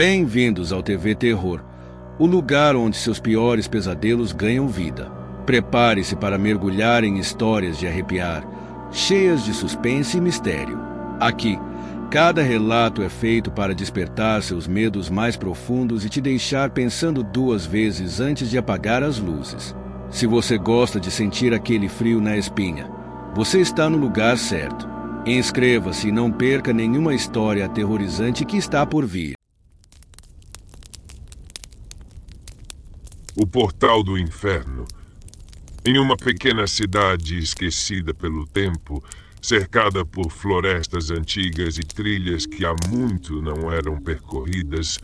Bem-vindos ao TV Terror, o lugar onde seus piores pesadelos ganham vida. Prepare-se para mergulhar em histórias de arrepiar, cheias de suspense e mistério. Aqui, cada relato é feito para despertar seus medos mais profundos e te deixar pensando duas vezes antes de apagar as luzes. Se você gosta de sentir aquele frio na espinha, você está no lugar certo. Inscreva-se e não perca nenhuma história aterrorizante que está por vir. O Portal do Inferno. Em uma pequena cidade esquecida pelo tempo, cercada por florestas antigas e trilhas que há muito não eram percorridas,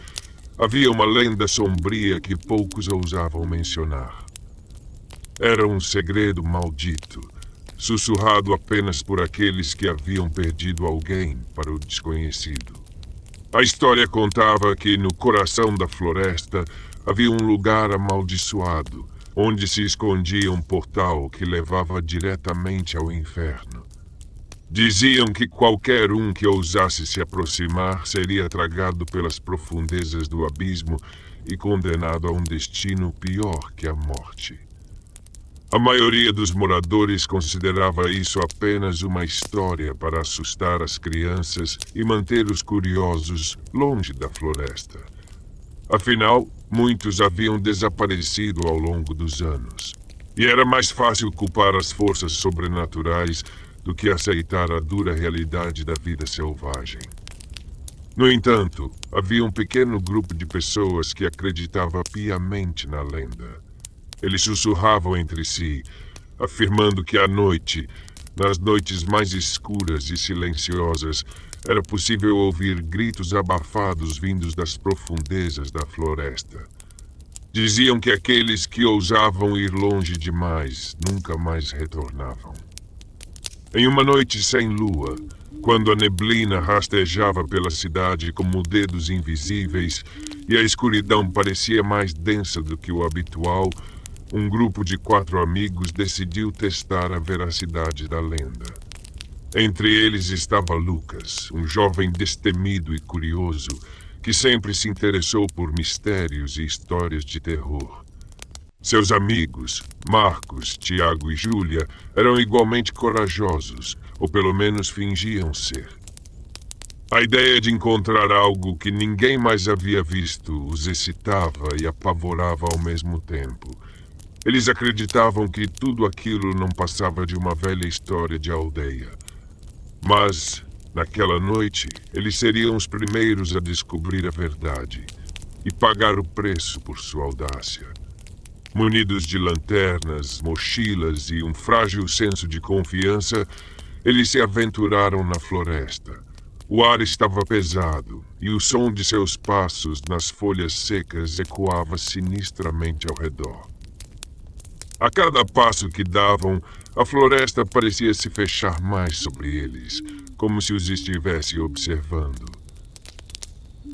havia uma lenda sombria que poucos ousavam mencionar. Era um segredo maldito, sussurrado apenas por aqueles que haviam perdido alguém para o desconhecido. A história contava que no coração da floresta havia um lugar amaldiçoado, onde se escondia um portal que levava diretamente ao inferno. Diziam que qualquer um que ousasse se aproximar seria tragado pelas profundezas do abismo e condenado a um destino pior que a morte. A maioria dos moradores considerava isso apenas uma história para assustar as crianças e manter os curiosos longe da floresta. Afinal, muitos haviam desaparecido ao longo dos anos, e era mais fácil culpar as forças sobrenaturais do que aceitar a dura realidade da vida selvagem. No entanto, havia um pequeno grupo de pessoas que acreditava piamente na lenda. Eles sussurravam entre si, afirmando que à noite, nas noites mais escuras e silenciosas, era possível ouvir gritos abafados vindos das profundezas da floresta. Diziam que aqueles que ousavam ir longe demais nunca mais retornavam. Em uma noite sem lua, quando a neblina rastejava pela cidade como dedos invisíveis e a escuridão parecia mais densa do que o habitual, um grupo de 4 amigos decidiu testar a veracidade da lenda. Entre eles estava Lucas, um jovem destemido e curioso, que sempre se interessou por mistérios e histórias de terror. Seus amigos, Marcos, Tiago e Júlia, eram igualmente corajosos, ou pelo menos fingiam ser. A ideia de encontrar algo que ninguém mais havia visto os excitava e apavorava ao mesmo tempo. Eles acreditavam que tudo aquilo não passava de uma velha história de aldeia. Mas, naquela noite, eles seriam os primeiros a descobrir a verdade e pagar o preço por sua audácia. Munidos de lanternas, mochilas e um frágil senso de confiança, eles se aventuraram na floresta. O ar estava pesado e o som de seus passos nas folhas secas ecoava sinistramente ao redor. A cada passo que davam, a floresta parecia se fechar mais sobre eles, como se os estivesse observando.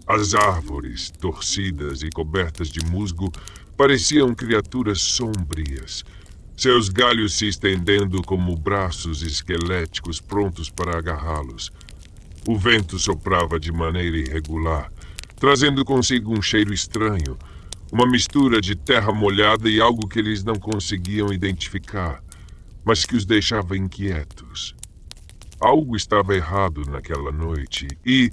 As árvores, torcidas e cobertas de musgo, pareciam criaturas sombrias, seus galhos se estendendo como braços esqueléticos prontos para agarrá-los. O vento soprava de maneira irregular, trazendo consigo um cheiro estranho, uma mistura de terra molhada e algo que eles não conseguiam identificar, mas que os deixava inquietos. Algo estava errado naquela noite e,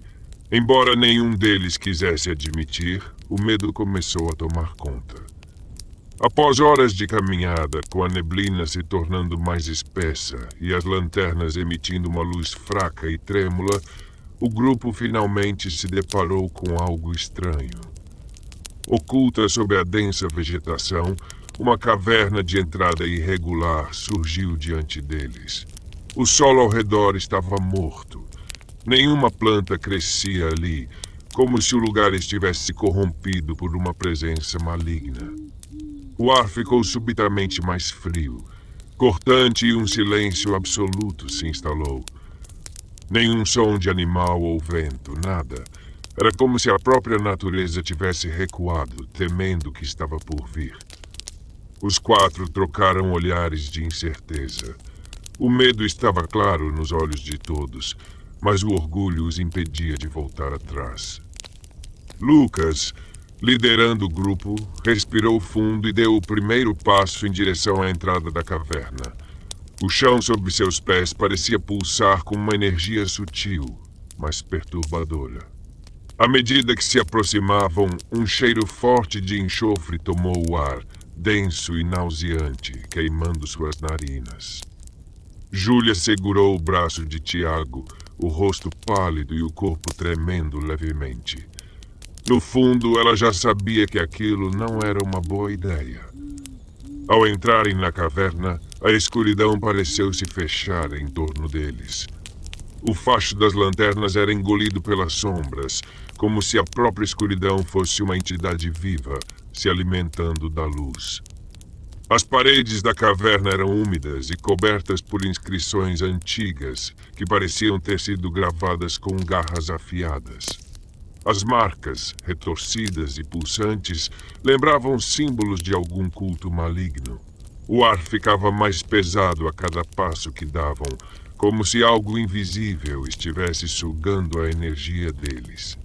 embora nenhum deles quisesse admitir, o medo começou a tomar conta. Após horas de caminhada, com a neblina se tornando mais espessa e as lanternas emitindo uma luz fraca e trêmula, o grupo finalmente se deparou com algo estranho. Oculta sob a densa vegetação, uma caverna de entrada irregular surgiu diante deles. O solo ao redor estava morto. Nenhuma planta crescia ali, como se o lugar estivesse corrompido por uma presença maligna. O ar ficou subitamente mais frio, cortante, e um silêncio absoluto se instalou. Nenhum som de animal ou vento, nada. Era como se a própria natureza tivesse recuado, temendo o que estava por vir. Os 4 trocaram olhares de incerteza. O medo estava claro nos olhos de todos, mas o orgulho os impedia de voltar atrás. Lucas, liderando o grupo, respirou fundo e deu o primeiro passo em direção à entrada da caverna. O chão sob seus pés parecia pulsar com uma energia sutil, mas perturbadora. À medida que se aproximavam, um cheiro forte de enxofre tomou o ar, denso e nauseante, queimando suas narinas. Júlia segurou o braço de Tiago, o rosto pálido e o corpo tremendo levemente. No fundo, ela já sabia que aquilo não era uma boa ideia. Ao entrarem na caverna, a escuridão pareceu se fechar em torno deles. O facho das lanternas era engolido pelas sombras, como se a própria escuridão fosse uma entidade viva, se alimentando da luz. As paredes da caverna eram úmidas e cobertas por inscrições antigas que pareciam ter sido gravadas com garras afiadas. As marcas, retorcidas e pulsantes, lembravam símbolos de algum culto maligno. O ar ficava mais pesado a cada passo que davam, como se algo invisível estivesse sugando a energia deles.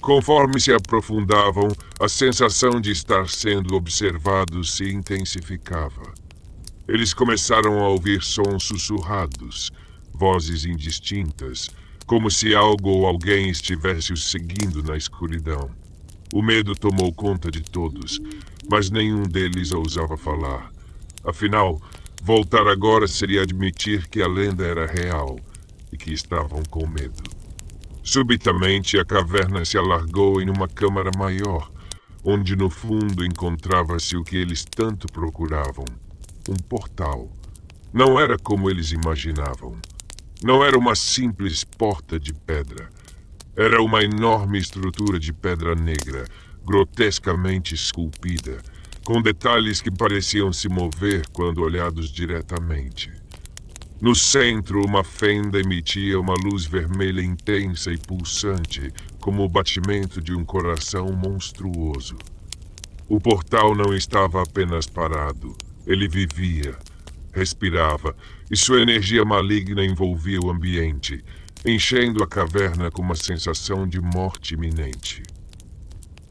Conforme se aprofundavam, a sensação de estar sendo observados se intensificava. Eles começaram a ouvir sons sussurrados, vozes indistintas, como se algo ou alguém estivesse os seguindo na escuridão. O medo tomou conta de todos, mas nenhum deles ousava falar. Afinal, voltar agora seria admitir que a lenda era real e que estavam com medo. Subitamente, a caverna se alargou em uma câmara maior, onde no fundo encontrava-se o que eles tanto procuravam: um portal. Não era como eles imaginavam. Não era uma simples porta de pedra. Era uma enorme estrutura de pedra negra, grotescamente esculpida, com detalhes que pareciam se mover quando olhados diretamente. No centro, uma fenda emitia uma luz vermelha intensa e pulsante, como o batimento de um coração monstruoso. O portal não estava apenas parado. Ele vivia, respirava, e sua energia maligna envolvia o ambiente, enchendo a caverna com uma sensação de morte iminente.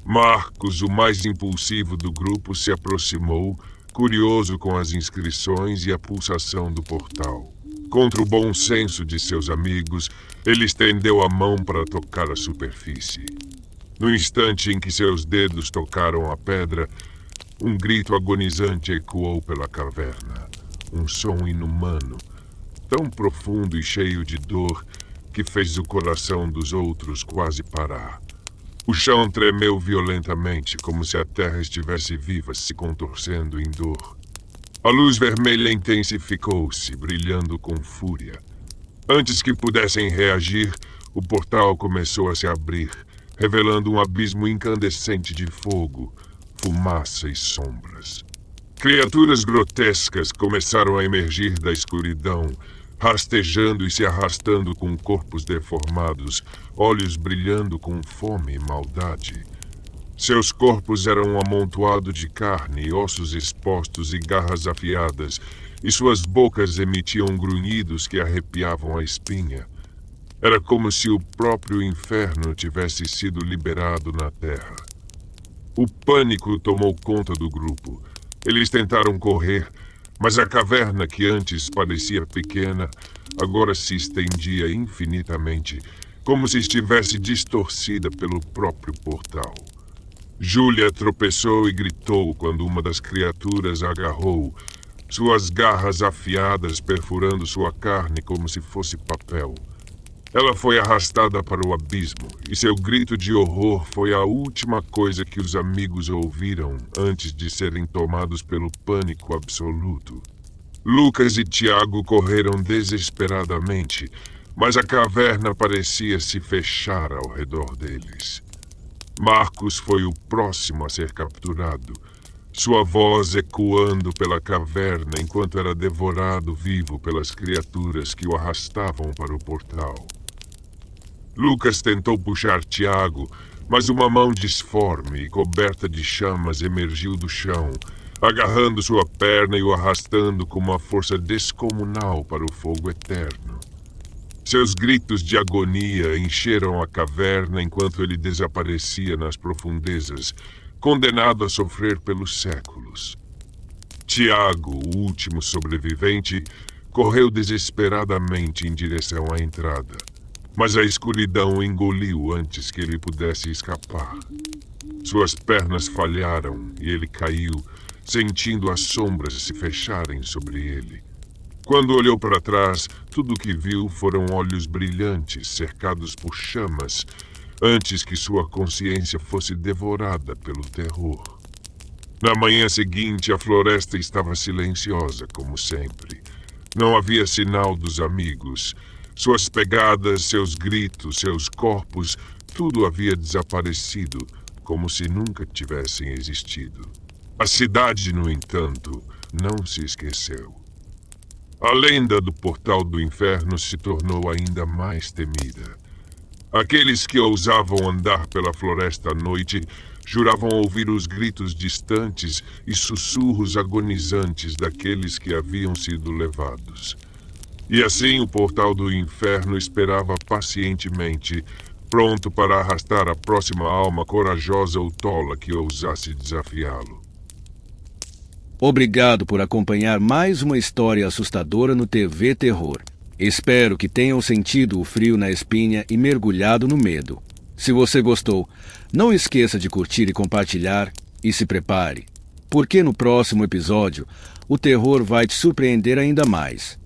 Marcos, o mais impulsivo do grupo, se aproximou, curioso com as inscrições e a pulsação do portal. Contra o bom senso de seus amigos, ele estendeu a mão para tocar a superfície. No instante em que seus dedos tocaram a pedra, um grito agonizante ecoou pela caverna. Um som inumano, tão profundo e cheio de dor, que fez o coração dos outros quase parar. O chão tremeu violentamente, como se a terra estivesse viva, se contorcendo em dor. A luz vermelha intensificou-se, brilhando com fúria. Antes que pudessem reagir, o portal começou a se abrir, revelando um abismo incandescente de fogo, fumaça e sombras. Criaturas grotescas começaram a emergir da escuridão, rastejando e se arrastando com corpos deformados, olhos brilhando com fome e maldade. Seus corpos eram um amontoado de carne, ossos expostos e garras afiadas, e suas bocas emitiam grunhidos que arrepiavam a espinha. Era como se o próprio inferno tivesse sido liberado na terra. O pânico tomou conta do grupo. Eles tentaram correr, mas a caverna que antes parecia pequena, agora se estendia infinitamente, como se estivesse distorcida pelo próprio portal. Júlia tropeçou e gritou quando uma das criaturas a agarrou, suas garras afiadas perfurando sua carne como se fosse papel. Ela foi arrastada para o abismo, e seu grito de horror foi a última coisa que os amigos ouviram antes de serem tomados pelo pânico absoluto. Lucas e Tiago correram desesperadamente, mas a caverna parecia se fechar ao redor deles. Marcos foi o próximo a ser capturado, sua voz ecoando pela caverna enquanto era devorado vivo pelas criaturas que o arrastavam para o portal. Lucas tentou puxar Tiago, mas uma mão disforme e coberta de chamas emergiu do chão, agarrando sua perna e o arrastando com uma força descomunal para o fogo eterno. Seus gritos de agonia encheram a caverna enquanto ele desaparecia nas profundezas, condenado a sofrer pelos séculos. Tiago, o último sobrevivente, correu desesperadamente em direção à entrada, mas a escuridão o engoliu antes que ele pudesse escapar. Suas pernas falharam e ele caiu, sentindo as sombras se fecharem sobre ele. Quando olhou para trás, tudo o que viu foram olhos brilhantes cercados por chamas, antes que sua consciência fosse devorada pelo terror. Na manhã seguinte, a floresta estava silenciosa, como sempre. Não havia sinal dos amigos. Suas pegadas, seus gritos, seus corpos, tudo havia desaparecido, como se nunca tivessem existido. A cidade, no entanto, não se esqueceu. A lenda do portal do inferno se tornou ainda mais temida. Aqueles que ousavam andar pela floresta à noite juravam ouvir os gritos distantes e sussurros agonizantes daqueles que haviam sido levados. E assim o portal do inferno esperava pacientemente, pronto para arrastar a próxima alma corajosa ou tola que ousasse desafiá-lo. Obrigado por acompanhar mais uma história assustadora no TV Terror. Espero que tenham sentido o frio na espinha e mergulhado no medo. Se você gostou, não esqueça de curtir e compartilhar, e se prepare, porque no próximo episódio o terror vai te surpreender ainda mais.